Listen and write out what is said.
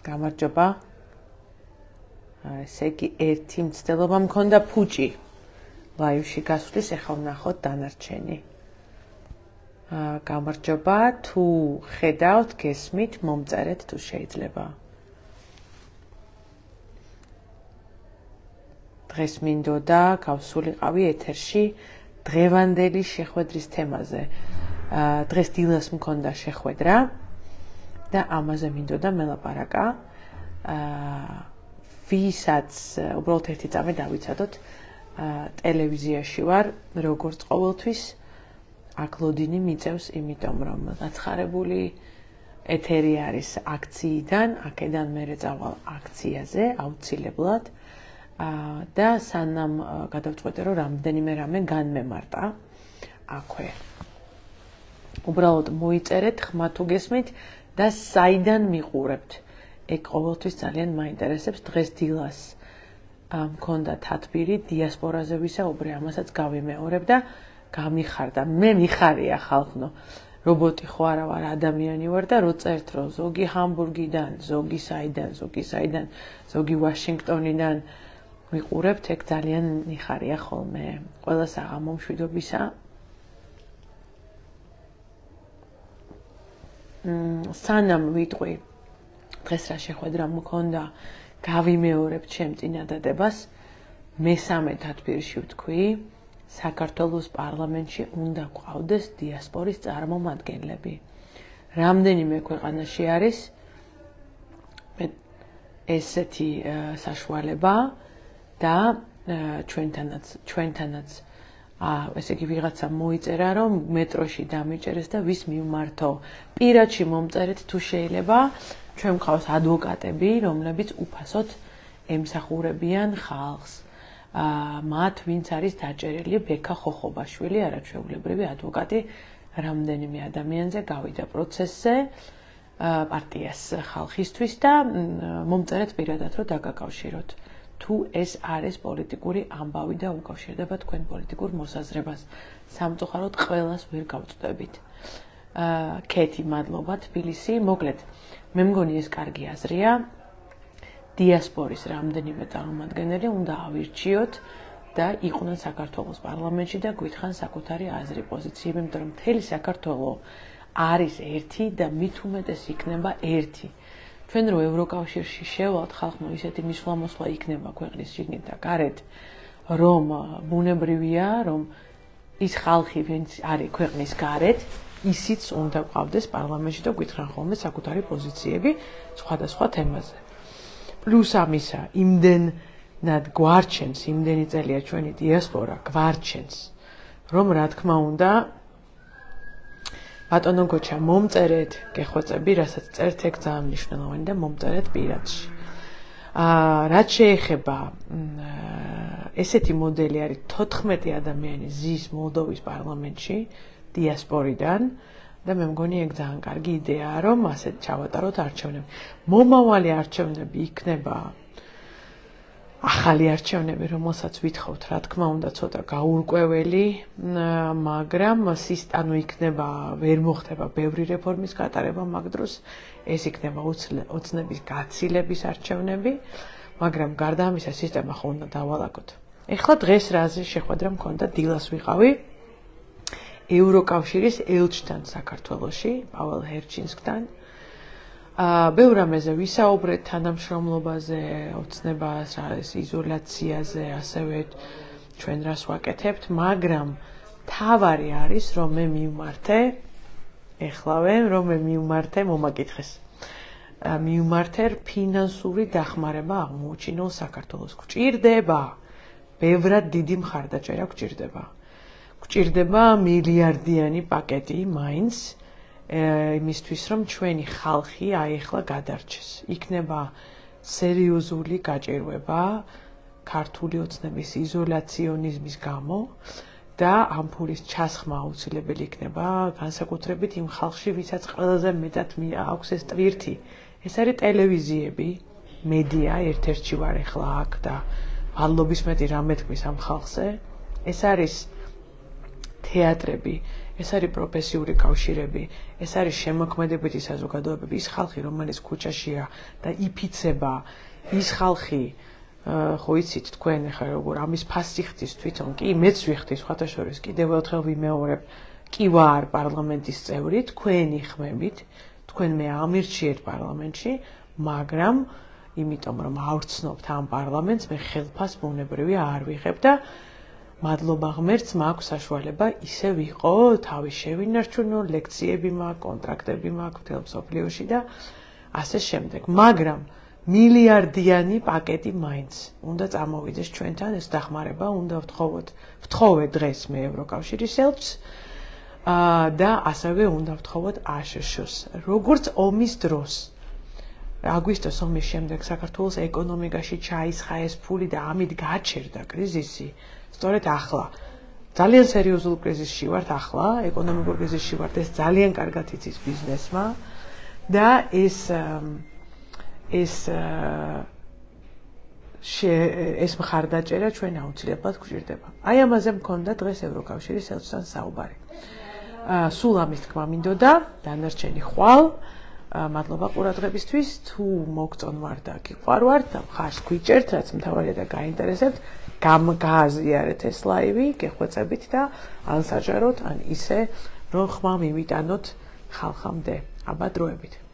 გამარჯობა. ესე იგი ერთი მცდელობა მქონდა ფუჭი. ლაივში გასვლის, ეხლა ვნახოთ დანარჩენი. გამარჯობა, თუ ხედავთ, გესმით, მომწერეთ თუ შეიძლება. დღეს მინდოდა გავსულიყავი ეთერში დღევანდელი შეხვედრის თემაზე. დღეს დილას მქონდა შეხვედრა და ამაზე მინდოდა მელაპარაკა. ვისაც უბრალოდ ერთი წამი დავიცადოთ, ტელევიზიაში ვარ, როგორც ყოველთვის აქ ლოდინი მიწევს, იმიტომ რომ გაცხარებული ეთერი არის აქციიდან, აქედან მერე წავალ აქციაზე აუცილებლად. და სანამ გადავწყვეტე, რომ რამდენიმე რამე განმემარტა აქვე. უბრალოდ მოიწერეთ, ხმა თუ გესმით და საიდან მიყურებთ. ეგ ყოველთვის ძალიან მაინტერესებს. დღეს დილას მქონდა თათბირი, დიასპორაზე ვისაუბრე, ამასაც გავიმეორებ და გამიხარდა. მე მიხარია ხალხნო. რობოტი ხო არა ვარ, ადამიანი ვარ და რო წერთ, რომ ზოგი ჰამბურგიდან, ზოგი საიდან, ზოგი ვაშინგტონიდან ვიყურებთ, ეგ ძალიან მიხარია ხოლმე. ყველას აღამო მშვიდობისა. სანამ ვიტყვი დღეს რა შეხვედრა მქონდა, გავიმეორებ ჩემ წინადადებას. მესამე თათბირში ვთქვი, საქართველოს პარლამენტში უნდა გვყავდეს დიასპორის წარმომადგენლები. რამდენიმე ქვეყანაში არის ესეთი საშუალება და ჩვენთანაც ესე იგი ვიღაცა მოიწერა, რომ მეტროში დამიჭერეს და ვის მივმართო. პირადში მომწერეთ თუ შეიძლება. ჩვენ მყავს ადვოკატები, რომლებიც უფასოდ ემსახურებიან ხალხს. მათ ვინც არის დაჭერილი ბექა ხოხობაშვილი, არაჩვეულებრივი ადვოკატი, რამდენიმე ადამიანზე გავიდა პროცესზე პარტიას ხალხისთვის და მომწერეთ პირადად, რომ დაგაკავშიროთ. თუ ეს არის პოლიტიკური ამბავი და უკავშირდება თქვენ პოლიტიკურ მოსაზრებას. სამწუხაროდ ყველას ვერ გავწვდებით. ქეთი, მადლობა, თბილისი. მოკლედ, მე მგონი ეს კარგი აზრია. დიასპორის რამდენიმე წარმომადგენელი უნდა ავირჩიოთ და იყვნენ საქართველოს პარლამენტში და გვითხრან საკუთარი აზრი, პოზიციები, იმიტომ რომ მთელი საქართველო არის ერთი და მით უმეტეს იქნება ერთი. ჩვენ რო ევროკავშირში შევალთ, ხალხმა ისეთი მისვლა-მოსვლა იქნება ქვეყნის შიგნით და გარეთ, რომ ბუნებრივია, რომ ის ხალხი, ვინც არის ქვეყნის გარეთ, ისიც უნდა გვყავდეს პარლამენტში და გვითხრან ხოლმე საკუთარი პოზიციები სხვადასხვა თემაზე. პლუს ამისა, იმდენად გვარჩენს, იმდენი წელია ჩვენი დიასპორა გვარჩენს, რომ რა თქმა უნდა, ბატონო გოჩა, მომწერეთ გეხვეწები, რასაც წერთ, ეგ ძალიან მნიშვნელოვანი და მომწერეთ პირადში. რაც შეეხება ესეთი მოდელი არის 14 ადამიანი ზის მოლდოვის პარლამენტში დიასპორიდან და მე მგონი ეგ ძალიან კარგი იდეაა, რომ ასეთ ჩავატაროთ არჩევნები. მომავალი არჩევნები იქნება ახალი არჩევნები, რომელსაც ვითხოვთ, რა თქმა უნდა, ცოტა გაურკვეველი, მაგრამ ანუ იქნება ვერ მოხდება ბევრი რეფორმის გატარება მაგ დროს, ეს იქნება ოცნების გაცილების არჩევნები, მაგრამ გარდა ამისა სისტემა ხო უნდა დავალაგოთ. ეხლა დღეს რაზე შეხვედრა მქონდა, დილას ვიყავი ევროკავშირის ელჩთან საქართველოში, პაվել ჰერჩინსკთან. ბევრ რამეზე ვისაუბრეთ, თანამშრომლობაზე, ოცნებას, იზოლაციაზე, ასევე ჩვენ რას ვაკეთებთ, მაგრამ თავარი არის, რომ მე მივმართე, ეხლავე, რომ მე მივმართე, მომაკითხეს. მივმართე ფინანსური დახმარება აღმოუჩინოს საქართველოს. გვჭირდება, ბევრად დიდი მხარდაჭერა გვჭირდება. გვჭირდება მილიარდიანი პაკეტი მაინც. იმისთვის, რომ ჩვენი ხალხი აეხლა გადარჩეს. იქნება სერიოზული გაჭირვება ქართული ოცნების იზოლაციონიზმის გამო და ამ ფულის ჩასხმა აუცილებელი იქნება განსაკუთრებით იმ ხალხში, ვისაც ყველაზე მეტად აქვს ეს ტვირთი. ეს არის ტელევიზიები, მედია, ერთ-ერთში ვარ ეხლა აქ და მადლობის მეტი რამე თქვის ამ ხალხზე. ეს არის თეატრები, ეს არის პროფესიული კავშირები, ეს არის შემოქმედებითი საზოგადოებები, ის ხალხი, რომელიც ქუჩაშია და იფიცება, ის ხალხი, ხო იცით თქვენ ახლა როგორ ამის ფასი ხდის თვითონ კი, მეც ვიხდი სხვათა შორის კიდევ ერთხელ ვიმეორებ, კი ვარ პარლამენტის წევრი, თქვენი ხმებით, თქვენ მე ამირჩიეთ პარლამენტში, მაგრამ იმიტომ რომ ავრცნობთ ამ პარლამენტს, მე ხელფას ბუნებრივი არ ვიღებ და მადლობა ღმერთს, მაქვს საშუალება ისე ვიყო, თავი შევინარჩუნო, ლექციები მაქვს, კონტრაქტები მაქვს მთელ მსოფლიოში და ასე შემდეგ. მაგრამ მილიარდიანი პაკეტი მაინც უნდა წამოვიდეს ჩვენთან, ეს დახმარება უნდა ვთხოვე დღეს მე ევროკავშირის ელჩს და ასევე უნდა ვთხოვოთ აშშ-ს. როგორც ომის დროს აგვისტოს ომის შემდეგ საქართველოს ეკონომიკაში ჩაისხა ეს ფული და ამით გაჩერდა კრიზისი. სწორედ ახლა ძალიან სერიოზულ კრიზისში ვართ ახლა, ეკონომიკურ კრიზისში ვართ, ეს ძალიან კარგად იცის ბიზნესმა და ეს მხარდაჭერა ჩვენ აუცილებლად გვჭირდება. აი ამაზე მქონდა დღეს ევროკავშირის ელჩთან საუბარი. სულ ამის თქმა მინდოდა, დანარჩენი ხვალ. მადლობა ყურადღებისთვის. თუ მოგწონვარ და გიყვარვართ და მხარს გვიჭერთ, რაც მთავარია და გაინტერესებთ, გააზიარეთ ეს ლაივი, გეხვეწებით და ან საჯაროდ, ან ისე, რომ ხმა მივიტანოთ ხალხამდე. აბა დროებით.